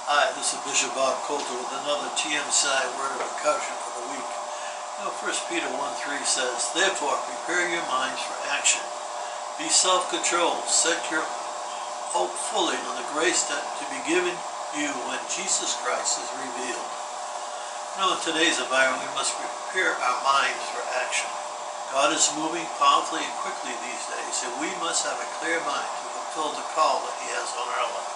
Hi, this is Bishop Bob Coulter with another TMCI word of encouragement for the week. 1 Peter 1:3 says, "Therefore, prepare your minds for action. Be self-controlled. Set your hope fully on the grace that to be given you when Jesus Christ is revealed." In today's environment, we must prepare our minds for action. God is moving powerfully and quickly these days, and we must have a clear mind to fulfill the call that He has on our life,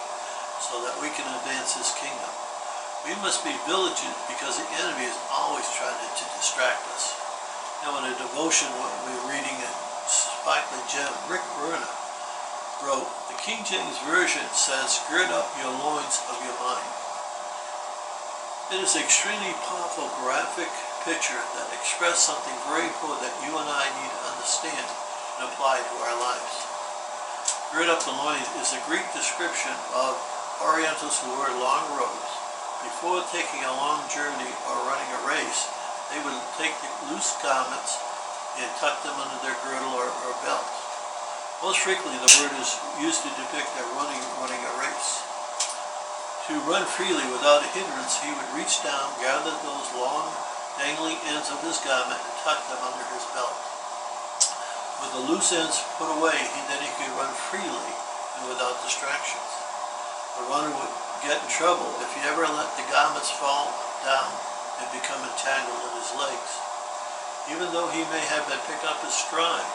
so that we can advance His kingdom. We must be vigilant because the enemy is always trying to distract us. In a devotion we're reading in Sparkly Gem, Rick Werner wrote, the King James Version says, "Gird up your loins of your mind." It is an extremely powerful graphic picture that expresses something very important that you and I need to understand and apply to our lives. Gird up the loins is a Greek description of Orientals who wear long robes. Before taking a long journey or running a race, they would take the loose garments and tuck them under their girdle or belt. Most frequently, the word is used to depict a running a race. To run freely without a hindrance, he would reach down, gather those long, dangling ends of his garment, and tuck them under his belt. With the loose ends put away, he could run freely and without distractions. The runner would get in trouble if he ever let the garments fall down and become entangled in his legs. Even though he may have been picked up his stride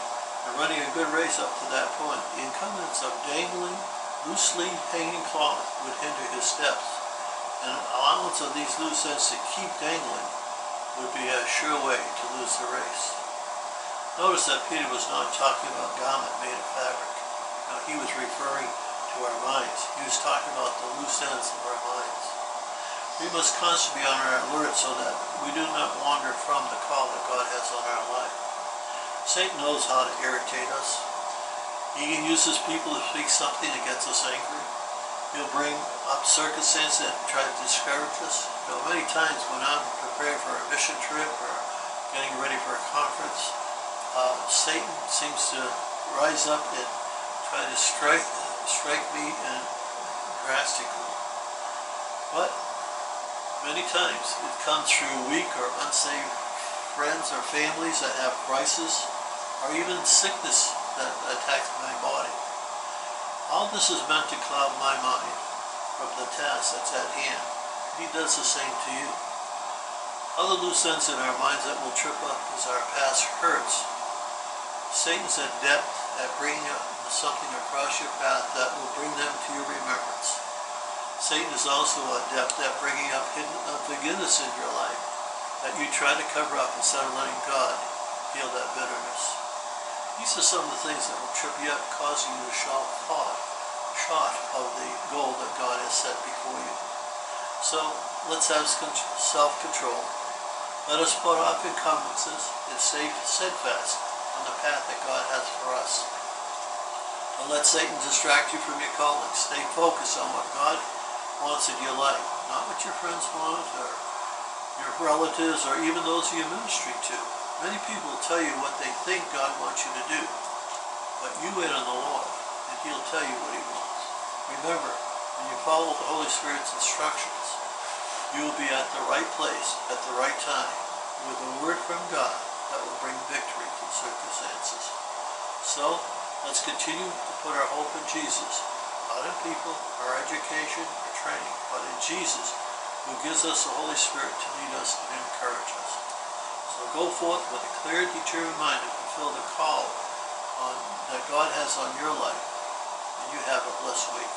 and running a good race up to that point, the incumbents of dangling, loosely hanging cloth would hinder his steps, and an allowance of these loose ends to keep dangling would be a sure way to lose the race. Notice that Peter was not talking about a garment made of fabric. Now, he was referring to our minds. He was talking about the loose ends of our minds. We must constantly be on our alert so that we do not wander from the call that God has on our life. Satan knows how to irritate us. He can use his people to speak something that gets us angry. He'll bring up circumstances that try to discourage us. Many times when I'm preparing for a mission trip or getting ready for a conference, Satan seems to rise up and try to strike me drastically. But many times it comes through weak or unsaved friends or families that have crisis, or even sickness that attacks my body. All this is meant to cloud my mind from the task that's at hand. He does the same to you. Other loose ends in our minds that will trip up is our past hurts. Satan's adept at bringing up something across your path that will bring them to your remembrance. Satan is also adept at bringing up hidden unforgiveness in your life that you try to cover up instead of letting God heal that bitterness. These are some of the things that will trip you up, causing you to fall short of the goal that God has set before you. So let's have self-control. Let us put off encumbrances and stay steadfast on the path that God has for us. Don't let Satan distract you from your calling. Stay focused on what God wants in your life, not what your friends want or your relatives or even those you ministry to. Many people will tell you what they think God wants you to do, but you wait on the Lord and He'll tell you what He wants. Remember, when you follow the Holy Spirit's instructions, you will be at the right place at the right time with a word from God that will bring victory to circumstances. So, let's continue to put our hope in Jesus, not in people, our education, or training, but in Jesus, who gives us the Holy Spirit to lead us and encourage us. So go forth with a clear, determined mind to fulfill the call that God has on your life, and you have a blessed week.